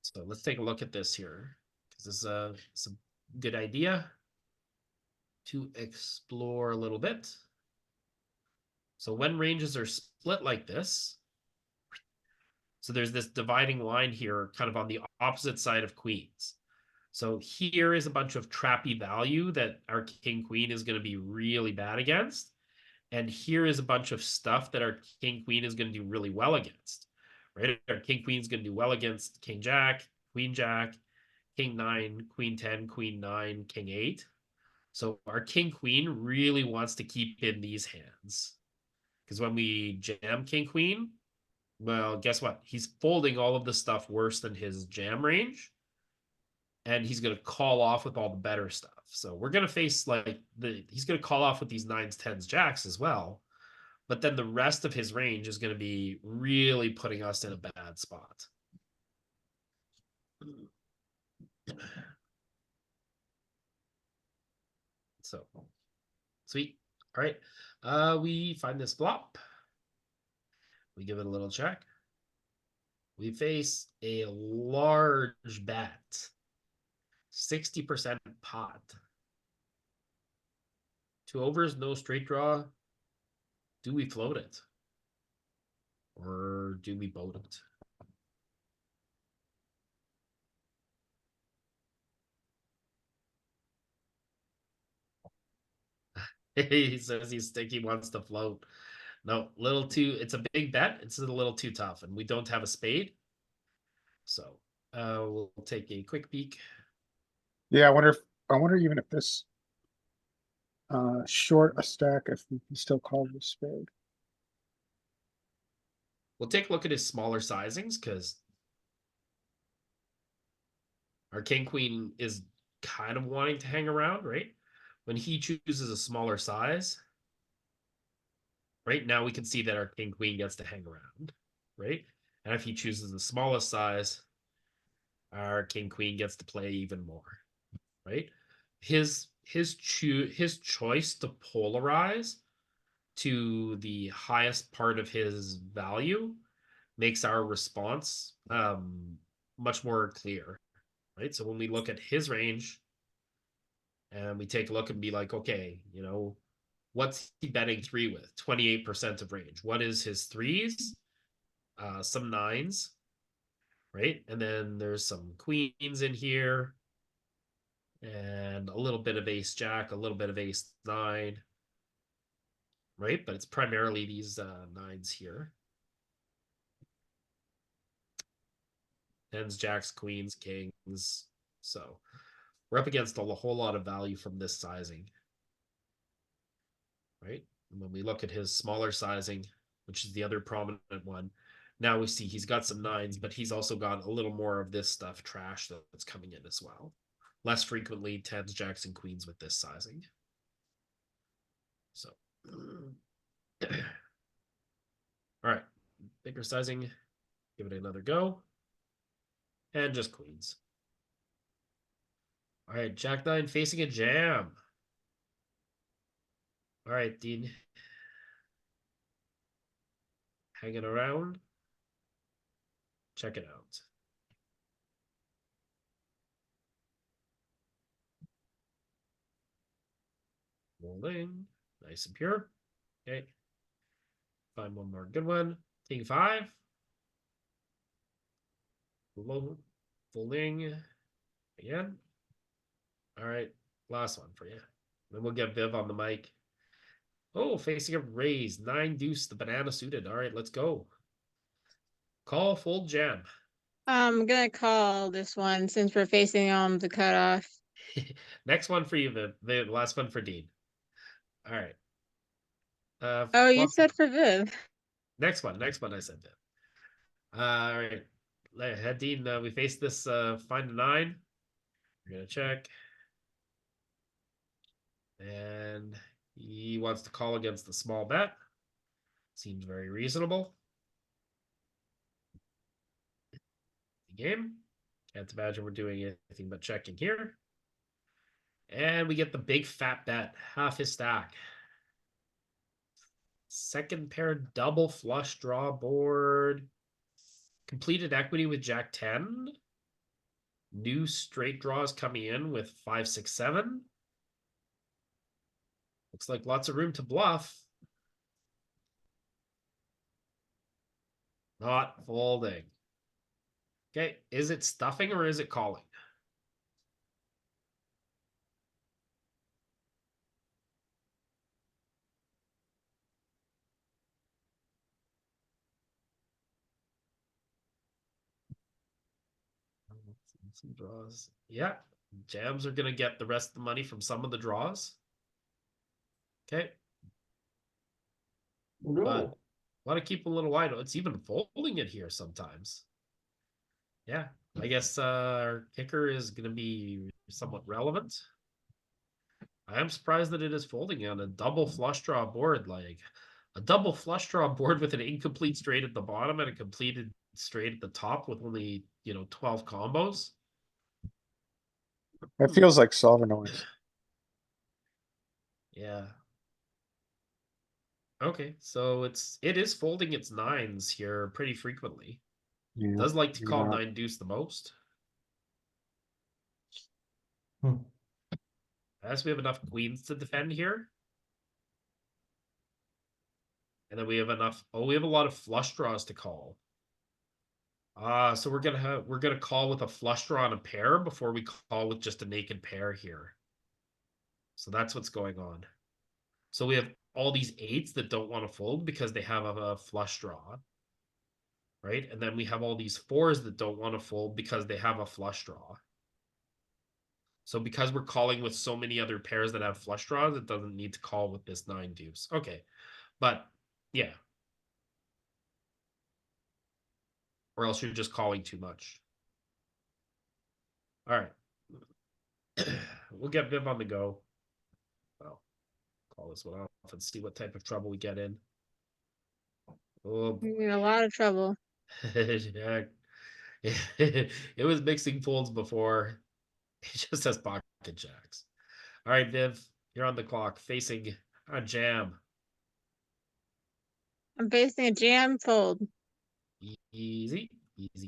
So, let's take a look at this here, because this is it's a good idea to explore a little bit. So, when ranges are split like this, so there's this dividing line here, kind of on the opposite side of queens. So here is a bunch of trappy value that our king queen is going to be really bad against. And here is a bunch of stuff that our king queen is going to do really well against. Right? Our king queen is going to do well against king jack, king 9, queen 10, queen 9, king 8. So our king queen really wants to keep in these hands. Because when we jam king queen, well, guess what? He's folding all of the stuff worse than his jam range. And he's going to call off with all the better stuff. So we're going to face he's going to call off with these 9s, 10s, jacks as well. But then the rest of his range is going to be really putting us in a bad spot. So, sweet. All right. We find this flop. We give it a little check. We face a large bet. 60% pot. 2 overs, no straight draw. Do we float it? Or do we boat it? He says he wants to float. No, it's a big bet. It's a little too tough, and we don't have a spade. So we'll take a quick peek. Yeah, I wonder even if this short a stack if we can still call this spade. We'll take a look at his smaller sizings because our king queen is kind of wanting to hang around, right? When he chooses a smaller size, right now we can see that our king queen gets to hang around, right? And if he chooses the smallest size, our king queen gets to play even more, right? His choice to polarize to the highest part of his value makes our response much more clear, right? So when we look at his range and we take a look and be like, okay, what's he betting 3 with? 28% of range. What is his 3s? Some 9s, right? And then there's some queens in here. And a little bit of ace jack, a little bit of ace nine. Right? But it's primarily these nines here. Tens, jacks, queens, kings. So we're up against a whole lot of value from this sizing. Right? And when we look at his smaller sizing, which is the other prominent one, now we see he's got some nines, but he's also got a little more of this stuff trash that's coming in as well. Less frequently tens, jacks, and queens with this sizing. So, all right, bigger sizing, give it another go. And just queens. All right, jack nine facing a jam. All right, Dean. Hanging around. Check it out. Rolling. Nice and pure. Okay. Find one more good one. King five. Low. Folding. Again. All right. Last one for you. Then we'll get Viv on the mic. Oh, facing a raise. 9 deuce, the banana suited. All right, let's go. Call, fold, jam. I'm gonna call this one since we're facing the cutoff. Next one for you, Viv. The last one for Dean. All right. Oh, you flop- said for Viv. Next one I said Viv. All right. Head Dean, we face this find a 9. We're gonna check. And he wants to call against the small bet. Seems very reasonable. The game. Can't imagine we're doing anything but checking here. And we get the big fat bet, half his stack. Second pair double flush draw board. Completed equity with Jack 10. New straight draws coming in with 5, 6, 7. Looks like lots of room to bluff. Not folding. Okay, is it stuffing or is it calling? Some draws. Yeah, jams are gonna get the rest of the money from some of the draws. Okay, No. but want to keep a little wide. It's even folding it here sometimes. Yeah, I guess our kicker is gonna be somewhat relevant. I am surprised that it is folding on a double flush draw board, like a double flush draw board with an incomplete straight at the bottom and a completed straight at the top with only 12 combos. That feels like solver noise. Yeah. Okay, so it is folding its nines here pretty frequently. Yeah, Does like to maybe call not. 9 deuce the most. Hmm. As we have enough queens to defend here. And then we have enough. Oh, we have a lot of flush draws to call. So we're gonna call with a flush draw and a pair before we call with just a naked pair here. So that's what's going on. So we have all these 8s that don't want to fold because they have a flush draw. Right? And then we have all these 4s that don't want to fold because they have a flush draw. So because we're calling with so many other pairs that have flush draws, it doesn't need to call with this 9 deuce. Okay. But yeah. Or else you're just calling too much. All right. We'll get Viv on the go. Well, call this one off and see what type of trouble we get in. Oh, You're in a lot of trouble. yeah. It was mixing folds before. It just has pocket jacks. All right, Viv, you're on the clock facing a jam. I'm facing a jam fold. Easy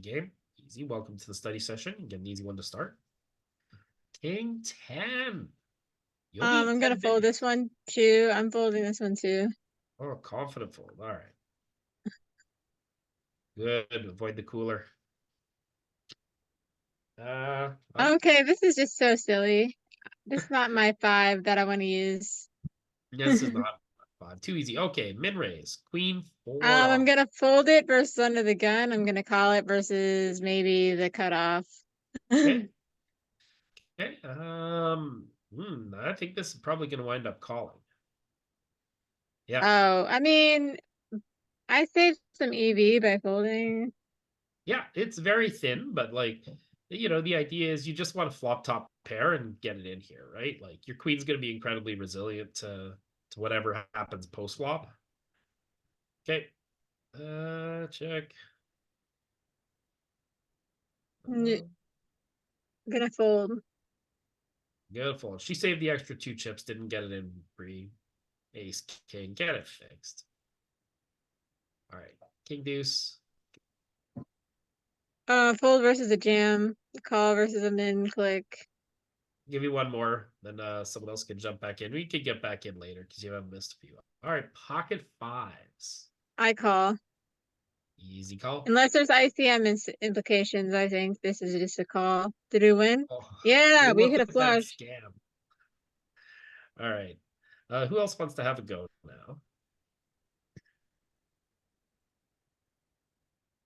game. Easy. Welcome to the study session. You get an easy one to start. King 10. You'll be I'm gonna 10 fold big. this one too. I'm folding this one too. Oh, confident fold. All right. Good. Avoid the cooler. Okay, this is just so silly. This is not my 5 that I want to use. This is not 5. Too easy. Okay, min raise. Queen 4 I'm off. gonna fold it versus under the gun. I'm gonna call it versus maybe the cutoff. Okay. Okay. I think this is probably gonna wind up calling. Yeah. Oh, I mean, I saved some EV by folding. Yeah, it's very thin, but like, the idea is you just want to flop top pair and get it in here, right? Like your queen's going to be incredibly resilient to whatever happens post flop. Okay. Check. N- I'm gonna fold. Beautiful. She saved the extra 2 chips, didn't get it in pre ace king. Get it fixed. All right. King deuce. Fold versus a jam. Call versus a min click. Give you one more, then someone else can jump back in. We can get back in later because you haven't missed a few. All right, pocket 5s. I call. Easy call. Unless there's ICM implications, I think this is just a call. Did we win? Oh, Yeah, we look hit a at that flush. scam. All right. Who else wants to have a go now?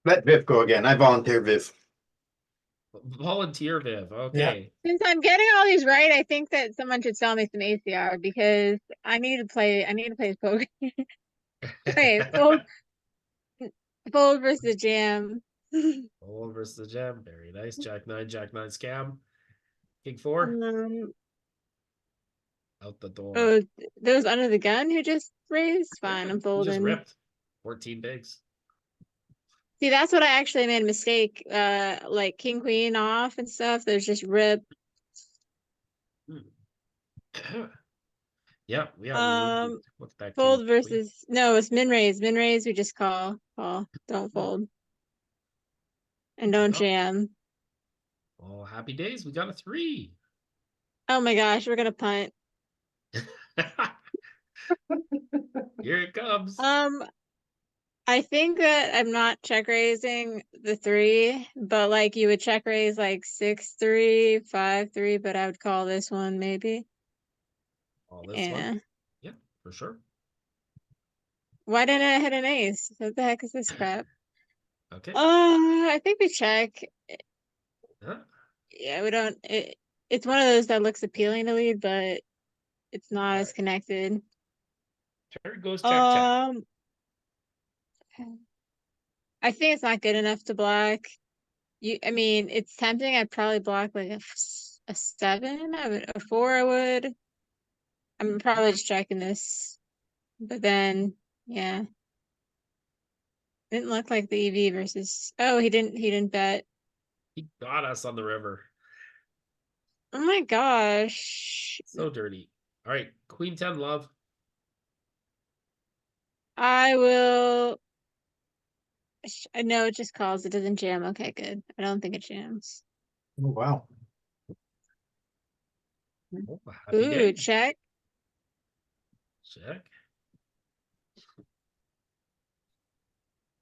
Let Viv go again. I volunteer Viv. Volunteer Viv. Okay. Since I'm getting all these right, I think that someone should sell me some ACR because I need to play poker. Wait, fold versus a jam. Fold versus the jam. Very nice. Jack 9 scam. King 4 out the door. Oh, those under the gun who just raised? Fine, I'm He just folding. ripped 14 bigs. See, that's what I actually made a mistake. Like king queen off and stuff. There's just rip. Yeah, we are. Look at that. Fold king, versus no, it's min raise. Min raise, we just call. Don't fold. And don't Oh. jam. Oh, happy days. We got a 3. Oh my gosh, we're gonna punt. Here it comes. I think that I'm not check raising the 3, but like you would check raise like 6-3, 5-3, but I would call this one maybe. All this Yeah. one. Yeah, for sure. Why didn't I hit an ace? What the heck is this crap? Okay. I think we check. Huh? Yeah, we don't. It's one of those that looks appealing to lead, but it's not as Alright. connected. Turn goes check. I think it's not good enough to block. I mean, it's tempting. I'd probably block like a 7. A 4. I would. I'm probably just checking this, but then yeah, didn't look like the EV versus. Oh, he didn't bet. He got us on the river. Oh my gosh. So dirty. All right, Queen 10 love. I will. I know it just calls. It doesn't jam. Okay, good. I don't think it jams. Oh, wow. Oh, happy Ooh, day. check. Check.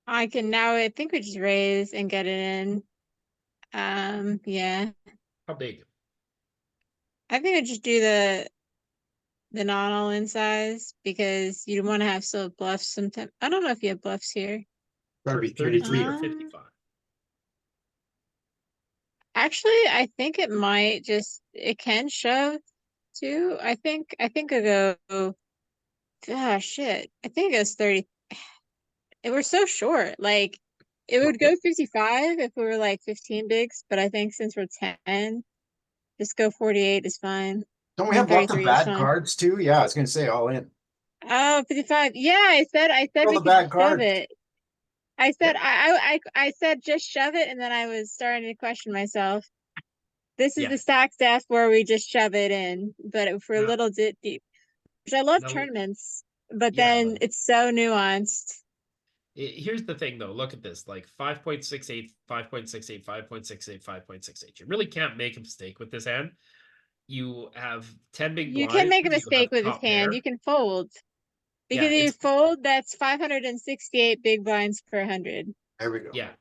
I can now. I think we just raise and get it in. Yeah. How big? I think I just do the non all in size because you want to have still bluffs sometimes. I don't know if you have bluffs here. Gotta be 33 or 33. 55. Actually, I think it might just it can shove too. I think I go. Ah, shit. I think it goes 30. We're so short. Like it would go 55 if we were like 15 bigs, but I think since we're 10, just go 48 is fine. Don't we have lots of 33 is bad fine. cards too? Yeah, I was gonna say all in. Oh, 55. Yeah, I said All we the could bad just shove cards. it. I said I said just shove it, and then I was starting to question myself. This is Yeah. the stack stuff where we just shove it in, but if we're a Yeah. little deep, which I love No. tournaments, but Yeah, then but- it's so nuanced. Here's the thing though, look at this, like 5.68, 5.68, 5.68, 5.68. You really can't make a mistake with this hand. You have 10 big You blinds. can make a you have mistake with this top hand. pair. You can fold. Yeah, Because if you it's- fold, that's 568 big blinds per 100. There we go. Yeah.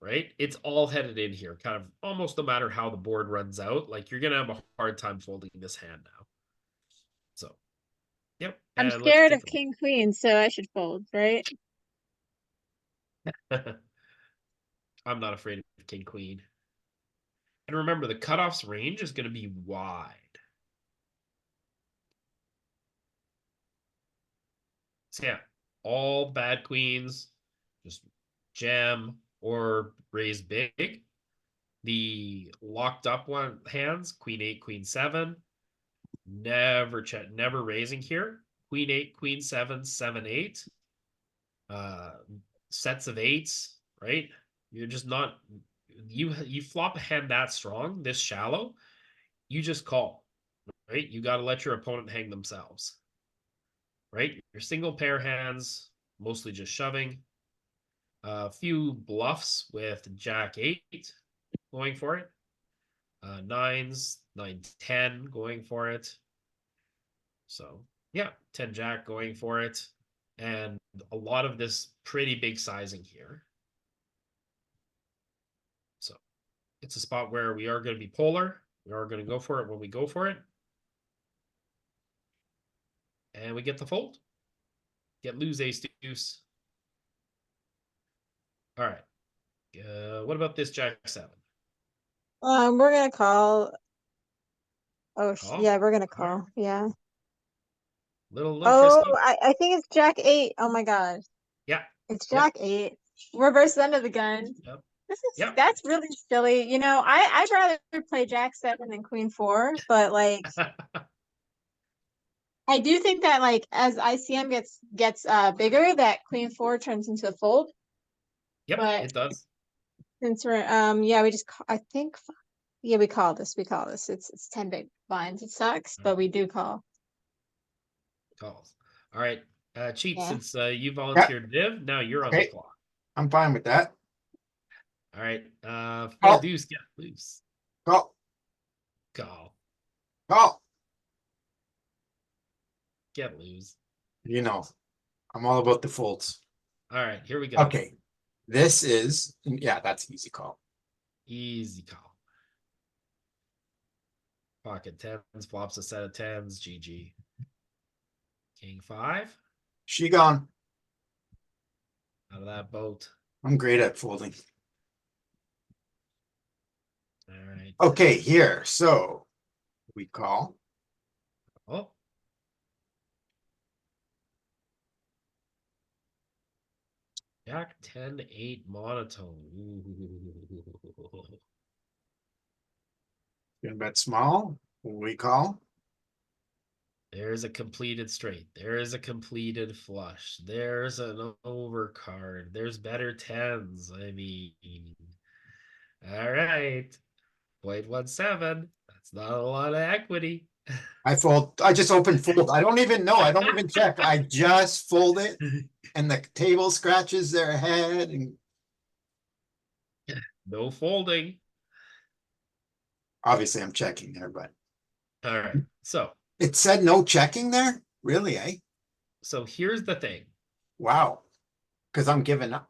right? It's all headed in here, kind of almost no matter how the board runs out. Like you're gonna have a hard time folding this hand now. So, yep. I'm and let's scared take of king queen, so I should fold, right? a- I'm not afraid of king queen. And remember, the cutoff's range is going to be wide. So yeah, all bad queens just jam or raise big. The locked up one hands, queen 8, queen 7, never check, never raising here. Queen 8, queen 7, 7, 8. Sets of 8s, right? You're just not, you flop a hand that strong, this shallow, you just call, right? You got to let your opponent hang themselves, right? Your single pair hands, mostly just shoving. A few bluffs with jack 8 going for it. Nines, 9, 10 going for it. So yeah, 10 jack going for it. And a lot of this pretty big sizing here. So it's a spot where we are going to be polar. We are going to go for it when we go for it. And we get the fold. Get lose ace deuce. All right. What about this jack 7? We're gonna call. Oh, Call? yeah, we're gonna All right. call. Yeah. Little Oh, frisky. I think it's jack 8. Oh my god. Yeah. It's Yep. jack 8. Reverse end of the gun. Yep. This is Yep. that's really silly. You know, I'd rather play jack 7 than queen 4, but like I do think that like as ICM gets bigger, that queen 4 turns into a fold. Yep, But it does. since we're yeah, we just I think yeah, we call this. It's 10 big blinds. It sucks, but we do call. Calls. All right. Cheat, Yeah. since you volunteered Viv, now you're on the Okay. clock. I'm fine with that. All right. Full Call. deuce, get loose. Call, Call. call. Get loose. You know, I'm all about the folds. All right, here we go. Okay. This is, yeah, that's easy call. Easy call. Pocket tens, flops a set of tens, GG. King 5, She gone. out of that boat. I'm great at folding. All right. Okay, here, so we call. Oh. Jack 10, 8 monotone. Ooh. Gonna bet small. We call. There's a completed straight. There is a completed flush. There's an overcard. There's better tens. I mean, all right. 0.17. That's not a lot of equity. I fold. I just open fold. I don't even know. I don't even check. I just fold it and the table scratches their head and No folding. obviously I'm checking there, but All right. it said no checking there? Really, eh? So here's the thing. Wow. Cause I'm giving up.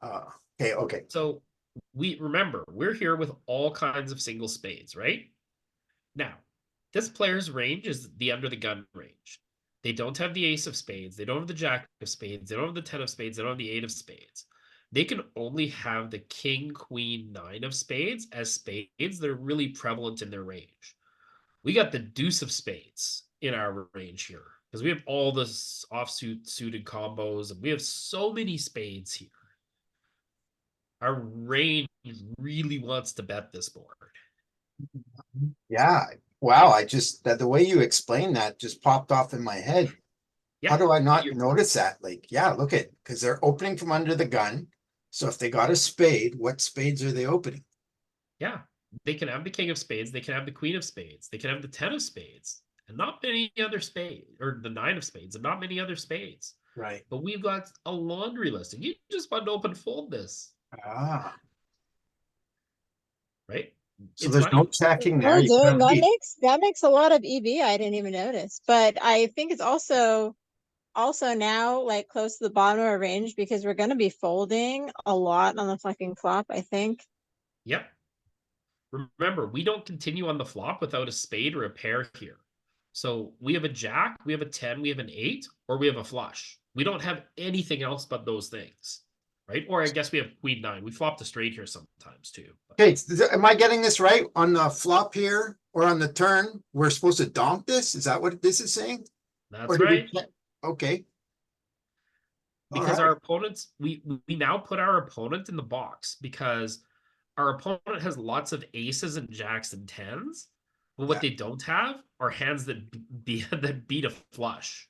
Okay. So we remember we're here with all kinds of single spades, right? Now, this player's range is the under the gun range. They don't have the ace of spades. They don't have the jack of spades. They don't have the 10 of spades. They don't have the 8 of spades. They can only have the king, queen, 9 of spades as spades that are really prevalent in their range. We got the deuce of spades in our range here because we have all this offsuit suited combos and we have so many spades here. Our range really wants to bet this board. Yeah. Wow. That the way you explained that just popped off in my head. Yeah, How do I not you're- notice that? Like, yeah, look at, because they're opening from under the gun. So if they got a spade, what spades are they opening? Yeah, they can have the king of spades. They can have the queen of spades. They can have the 10 of spades and not many other spades, or the 9 of spades and not many other spades. Right. But we've got a laundry list and you just want to open fold this, Ah, right? so It's there's no money. checking No, there. You dude, can't that lead. makes a lot of EV. I didn't even notice, but I think it's also now like close to the bottom of our range because we're gonna be folding a lot on the fucking flop. I think Yep. Remember, we don't continue on the flop without a spade or a pair here. So we have a jack, we have a 10, we have an 8, or we have a flush. We don't have anything else but those things, right? Or I guess we have queen 9. We flop the straight here sometimes too. But Okay, am I getting this right? On the flop here or on the turn, we're supposed to donk this? Is that what this is saying? that's Or do we right. check? Okay. Because Alright. our opponents, we now put our opponent in the box because our opponent has lots of aces and jacks and 10s. But what Yeah. they don't have are hands that that beat a flush.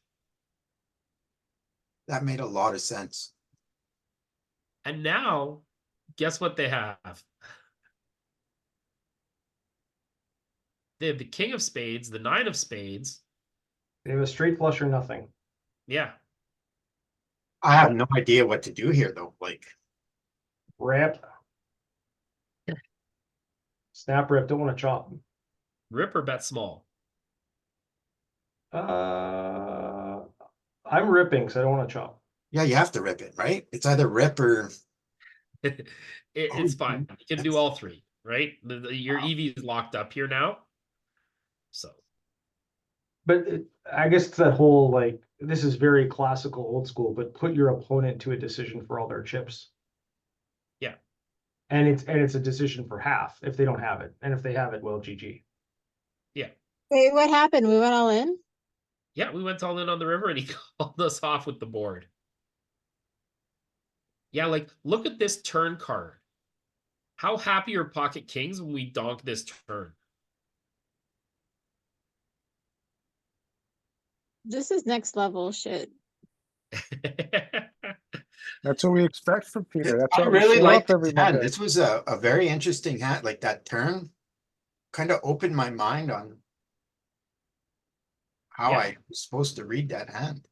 That made a lot of sense. And now, guess what they have? They have the king of spades, the 9 of spades. They have a straight flush or nothing. Yeah. I have no idea what to do here though, like. Rip. Snap rip, don't want to chop. Rip or bet small. I'm ripping, so I don't want to chop. Yeah, you have to rip it, right? It's either rip or It's fine. You can do all three, right? Your EV is locked up here now. So But I guess it's that whole like this is very classical, old school. But put your opponent to a decision for all their chips. Yeah. And it's a decision for half if they don't have it, and if they have it, well, GG. yeah. Wait, what happened? We went all in? Yeah, we went all in on the river and he called us off with the board. Yeah, like look at this turn card. How happy are pocket kings when we donk this turn? This is next level shit. That's what we expect from Peter. That's I why we really show like up every this hand. Monday. This was a very interesting hand, like that turn. Kind of opened my mind on how Yeah. I was supposed to read that hand.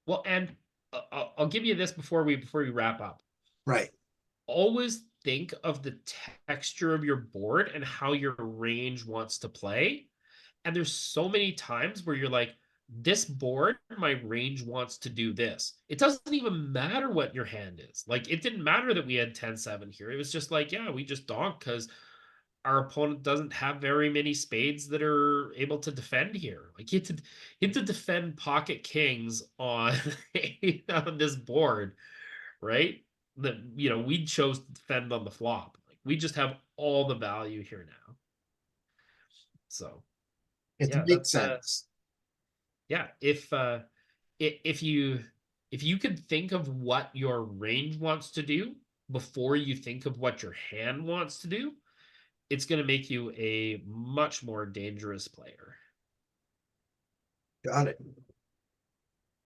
Well, and I'll give you this before we wrap up. Right. Always think of the texture of your board and how your range wants to play. And there's so many times where you're like, this board, my range wants to do this. It doesn't even matter what your hand is. Like, it didn't matter that we had 10-7 here. It was just like, yeah, we just donk because our opponent doesn't have very many spades that are able to defend here. Like, you had to defend pocket kings on, on this board, right? That, you know, we chose to defend on the flop. Like, we just have all the value here now. So It yeah, makes that's sense. yeah, if you could think of what your range wants to do before you think of what your hand wants to do, it's going to make you a much more dangerous player. Got it.